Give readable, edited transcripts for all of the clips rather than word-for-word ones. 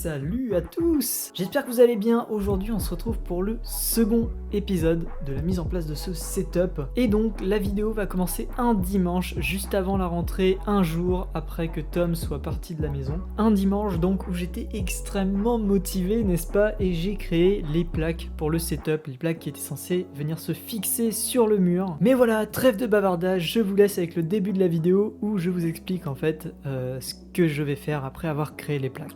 Salut à tous! J'espère que vous allez bien. Aujourd'hui on se retrouve pour le second épisode de la mise en place de ce setup. Et donc la vidéo va commencer un dimanche, juste avant la rentrée, un jour après que Tom soit parti de la maison. Un dimanche donc où j'étais extrêmement motivé, n'est-ce pas? Et j'ai créé les plaques pour le setup, les plaques qui étaient censées venir se fixer sur le mur. Mais voilà, trêve de bavardage, je vous laisse avec le début de la vidéo où je vous explique en fait ce que je vais faire après avoir créé les plaques.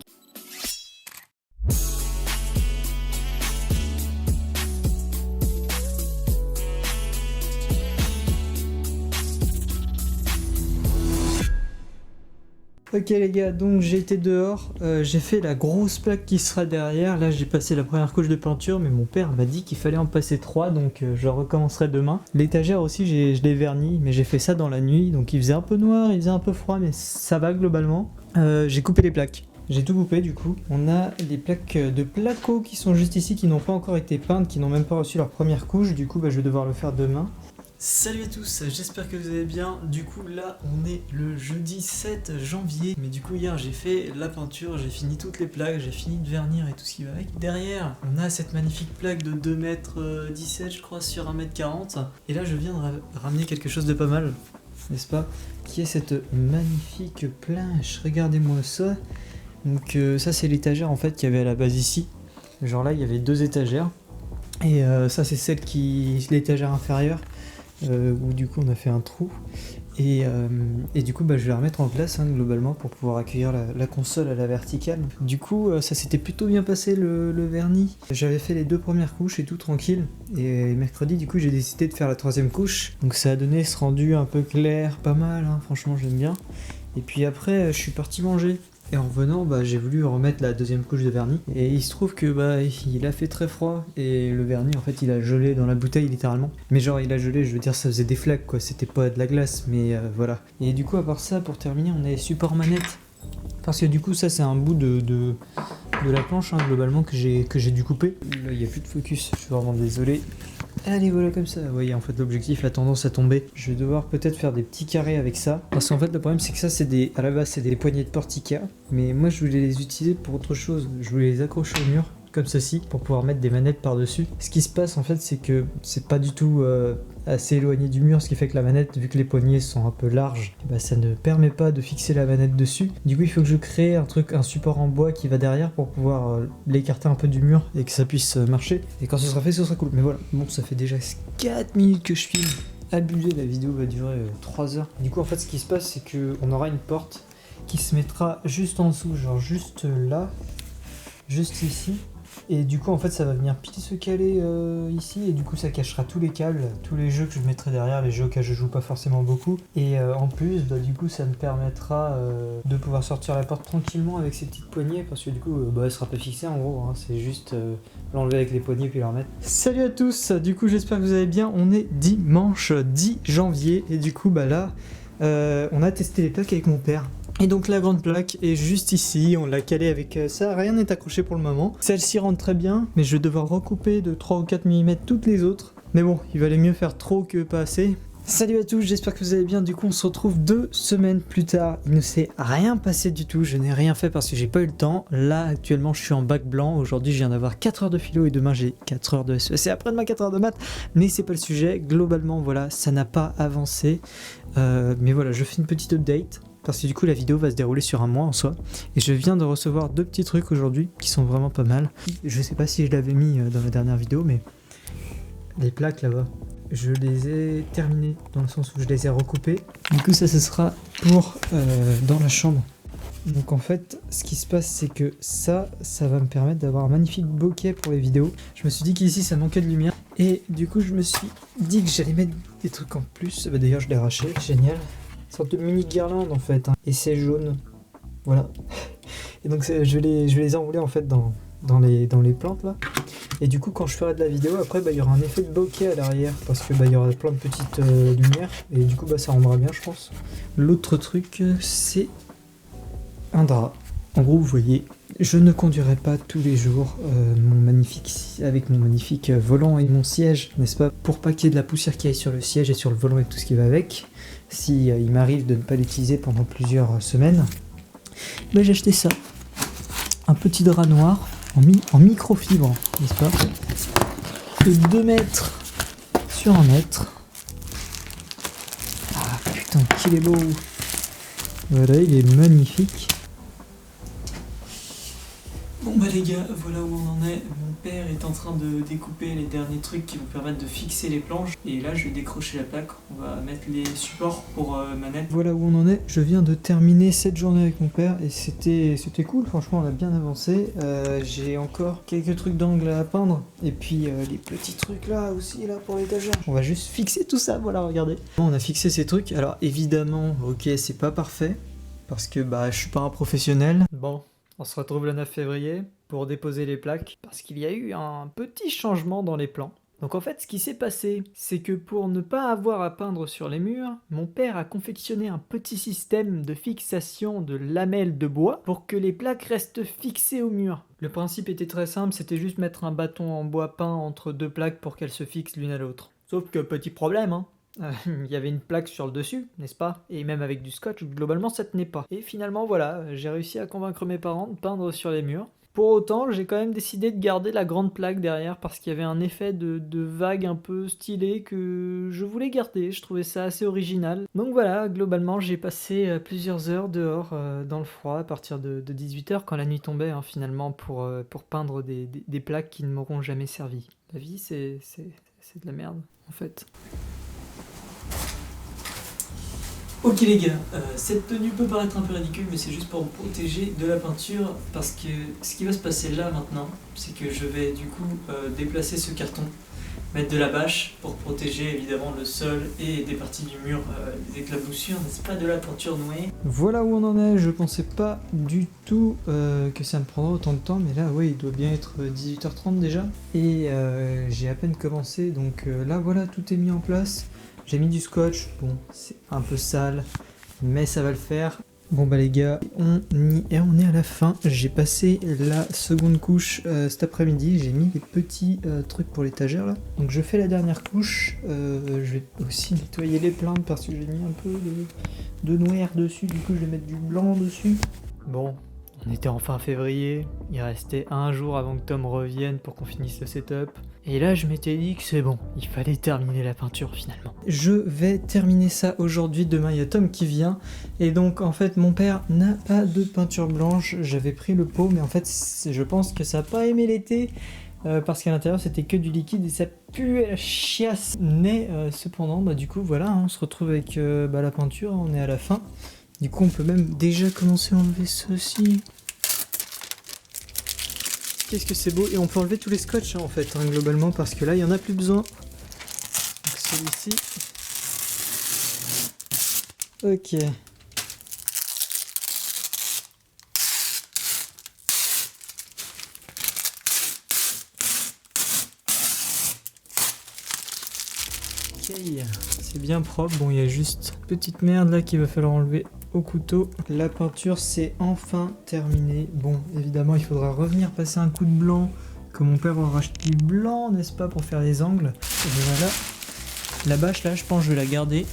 Ok les gars, donc j'ai été dehors, j'ai fait la grosse plaque qui sera derrière. Là j'ai passé la première couche de peinture, mais mon père m'a dit qu'il fallait en passer 3, donc je recommencerai demain. L'étagère aussi je l'ai verni, mais j'ai fait ça dans la nuit, donc il faisait un peu noir, il faisait un peu froid, mais ça va globalement. J'ai coupé les plaques. J'ai tout coupé du coup. On a les plaques de placo qui sont juste ici, qui n'ont pas encore été peintes, qui n'ont même pas reçu leur première couche, du coup je vais devoir le faire demain. Salut à tous, j'espère que vous allez bien. Du coup là on est le jeudi 7 janvier. Mais du coup hier j'ai fait la peinture, j'ai fini toutes les plaques, j'ai fini de vernir et tout ce qui va avec. Derrière on a cette magnifique plaque de 2,17 m je crois sur 1,40 m. Et là je viens de ramener quelque chose de pas mal, n'est-ce pas? Qui est cette magnifique planche, regardez-moi ça. Donc ça c'est l'étagère en fait qu'il y avait à la base ici. Genre là il y avait 2 étagères. Et ça c'est l'étagère inférieure. Où du coup on a fait un trou et du coup je vais la remettre en place globalement pour pouvoir accueillir la console à la verticale. Du coup ça s'était plutôt bien passé le vernis. J'avais fait les 2 premières couches et tout tranquille, et mercredi du coup j'ai décidé de faire la 3e couche, donc ça a donné ce rendu un peu clair, pas mal franchement j'aime bien. Et puis après je suis parti manger. Et en revenant, j'ai voulu remettre la 2e couche de vernis. Et il se trouve que il a fait très froid. Et le vernis, en fait, il a gelé dans la bouteille, littéralement. Mais genre, il a gelé, je veux dire, ça faisait des flaques, quoi. C'était pas de la glace, mais voilà. Et du coup, à part ça, pour terminer, on a les supports manettes. Parce que du coup, ça, c'est un bout de la planche, globalement, que j'ai dû couper. Là, il n'y a plus de focus, je suis vraiment désolé. Allez, voilà, comme ça. Vous voyez, en fait, l'objectif a tendance à tomber. Je vais devoir peut-être faire des petits carrés avec ça. Parce qu'en fait, le problème, c'est que ça, à la base, c'est des poignées de Portica. Mais moi, je voulais les utiliser pour autre chose. Je voulais les accrocher au mur, comme ceci, pour pouvoir mettre des manettes par-dessus. Ce qui se passe, en fait, c'est que c'est pas du tout assez éloigné du mur, ce qui fait que la manette, vu que les poignées sont un peu larges, ça ne permet pas de fixer la manette dessus. Du coup, il faut que je crée un support en bois qui va derrière pour pouvoir l'écarter un peu du mur et que ça puisse marcher. Et quand ce sera fait, ce sera cool. Mais voilà, bon, ça fait déjà 4 minutes que je filme. Abusé, la vidéo va durer 3 heures. Du coup, en fait, ce qui se passe, c'est qu'on aura une porte qui se mettra juste en dessous, genre juste là, juste ici. Et du coup en fait ça va venir pile se caler ici, et du coup ça cachera tous les câbles, tous les jeux que je mettrai derrière, les jeux auxquels je joue pas forcément beaucoup. Et en plus du coup ça me permettra de pouvoir sortir la porte tranquillement avec ces petites poignées, parce que du coup elle sera pas fixée en gros, c'est juste l'enlever avec les poignées puis la remettre. Salut à tous, du coup j'espère que vous allez bien. On est dimanche 10 janvier et du coup là on a testé les plaques avec mon père. Et donc la grande plaque est juste ici, on l'a calée avec ça, rien n'est accroché pour le moment. Celle-ci rentre très bien, mais je vais devoir recouper de 3 ou 4 mm toutes les autres. Mais bon, il valait mieux faire trop que pas assez. Salut à tous, j'espère que vous allez bien. Du coup on se retrouve 2 semaines plus tard. Il ne s'est rien passé du tout, je n'ai rien fait parce que j'ai pas eu le temps. Là actuellement je suis en bac blanc, aujourd'hui je viens d'avoir 4 heures de philo et demain j'ai 4 heures de SES et après-demain 4 heures de maths. Mais c'est pas le sujet, globalement voilà, ça n'a pas avancé. Mais voilà, je fais une petite update. Parce que du coup la vidéo va se dérouler sur un mois en soi. Et je viens de recevoir 2 petits trucs aujourd'hui qui sont vraiment pas mal. Je sais pas si je l'avais mis dans la dernière vidéo, mais les plaques là-bas, je les ai terminées dans le sens où je les ai recoupées. Du coup ça ce sera pour dans la chambre. Donc en fait ce qui se passe c'est que ça va me permettre d'avoir un magnifique bokeh pour les vidéos. Je me suis dit qu'ici ça manquait de lumière. Et du coup je me suis dit que j'allais mettre des trucs en plus. D'ailleurs je l'ai arraché, génial. Sorte de mini guirlande en fait, et c'est jaune, voilà. Et donc je vais les enrouler en fait dans les plantes là. Et du coup quand je ferai de la vidéo après il y aura un effet de bokeh à l'arrière, parce que il y aura plein de petites lumières, et du coup ça rendra bien je pense. L'autre truc c'est un drap. En gros vous voyez, je ne conduirai pas tous les jours avec mon magnifique volant et mon siège, n'est-ce pas, pour pas qu'il y ait de la poussière qui aille sur le siège et sur le volant et tout ce qui va avec. Si il m'arrive de ne pas l'utiliser pendant plusieurs semaines, j'ai acheté ça. un petit drap noir en microfibre, n'est-ce pas? De 2 mètres sur 1 mètre. Ah putain, qu'il est beau! Voilà, il est magnifique. Bon bah les gars, voilà où on en est. Mon père est en train de découper les derniers trucs qui vont permettre de fixer les planches. Et là je vais décrocher la plaque, on va mettre les supports pour manette. Voilà où on en est. Je viens de terminer cette journée avec mon père et c'était cool, franchement on a bien avancé. J'ai encore quelques trucs d'angle à peindre. Et puis les petits trucs là aussi là pour l'étagère. On va juste fixer tout ça, voilà regardez. On a fixé ces trucs, alors évidemment, ok c'est pas parfait. Parce que bah je suis pas un professionnel. Bon. On se retrouve le 9 février pour déposer les plaques parce qu'il y a eu un petit changement dans les plans. Donc en fait, ce qui s'est passé, c'est que pour ne pas avoir à peindre sur les murs, mon père a confectionné un petit système de fixation de lamelles de bois pour que les plaques restent fixées au mur. Le principe était très simple, c'était juste mettre un bâton en bois peint entre 2 plaques pour qu'elles se fixent l'une à l'autre. Sauf que petit problème, hein. Il y avait une plaque sur le dessus, n'est-ce pas? Et même avec du scotch, globalement ça tenait pas. Et finalement voilà, j'ai réussi à convaincre mes parents de peindre sur les murs. Pour autant, j'ai quand même décidé de garder la grande plaque derrière parce qu'il y avait un effet de vague un peu stylé que je voulais garder, je trouvais ça assez original. Donc voilà, globalement j'ai passé plusieurs heures dehors dans le froid à partir de 18h quand la nuit tombait hein, finalement pour peindre des plaques qui ne m'auront jamais servi. La vie c'est de la merde en fait. Ok les gars, cette tenue peut paraître un peu ridicule mais c'est juste pour me protéger de la peinture parce que ce qui va se passer là maintenant c'est que je vais du coup déplacer ce carton, mettre de la bâche pour protéger évidemment le sol et des parties du mur des éclaboussures, n'est-ce pas, de la peinture nouée. Voilà où on en est, je pensais pas du tout que ça me prendrait autant de temps mais là oui il doit bien être 18h30 déjà et j'ai à peine commencé donc là voilà tout est mis en place. J'ai mis du scotch, bon c'est un peu sale, mais ça va le faire. Bon bah les gars, on est à la fin. J'ai passé la seconde couche cet après-midi, j'ai mis des petits trucs pour l'étagère là. Donc je fais la dernière couche, je vais aussi nettoyer les plaintes parce que j'ai mis un peu de noir dessus, du coup je vais mettre du blanc dessus. Bon, on était en fin février, il restait un jour avant que Tom revienne pour qu'on finisse le setup. Et là, je m'étais dit que c'est bon, il fallait terminer la peinture finalement. Je vais terminer ça aujourd'hui, demain il y a Tom qui vient. Et donc en fait, mon père n'a pas de peinture blanche, j'avais pris le pot, mais en fait, je pense que ça n'a pas aimé l'été. Parce qu'à l'intérieur c'était que du liquide et ça puait la chiasse. Mais cependant, bah du coup voilà, hein, on se retrouve avec la peinture, on est à la fin. Du coup on peut même déjà commencer à enlever ceci. Qu'est-ce que c'est beau, et on peut enlever tous les scotch hein, en fait, hein, globalement, parce que là il n'y en a plus besoin. Donc celui-ci. Ok. Ok, c'est bien propre. Bon, il y a juste une petite merde là qu'il va falloir enlever au couteau. La peinture c'est enfin terminé. Bon, évidemment il faudra revenir passer un coup de blanc, que mon père aura acheté du blanc, n'est-ce pas, pour faire les angles. Et voilà. La bâche là, je pense que je vais la garder.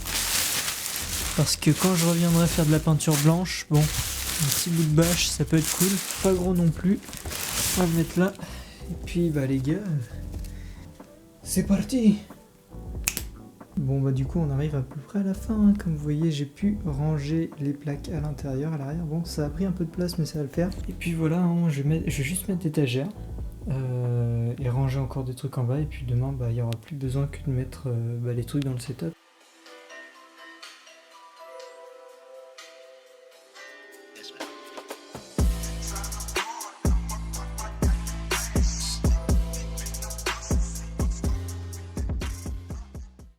Parce que quand je reviendrai faire de la peinture blanche, bon, un petit bout de bâche, ça peut être cool. Pas gros non plus. On va le mettre là. Et puis bah les gars, c'est parti! Bon bah du coup on arrive à peu près à la fin, hein. Comme vous voyez j'ai pu ranger les plaques à l'intérieur, à l'arrière. Bon ça a pris un peu de place mais ça va le faire. Et puis voilà, hein, je vais juste mettre l'étagère et ranger encore des trucs en bas. Et puis demain bah il n'y aura plus besoin que de mettre les trucs dans le setup.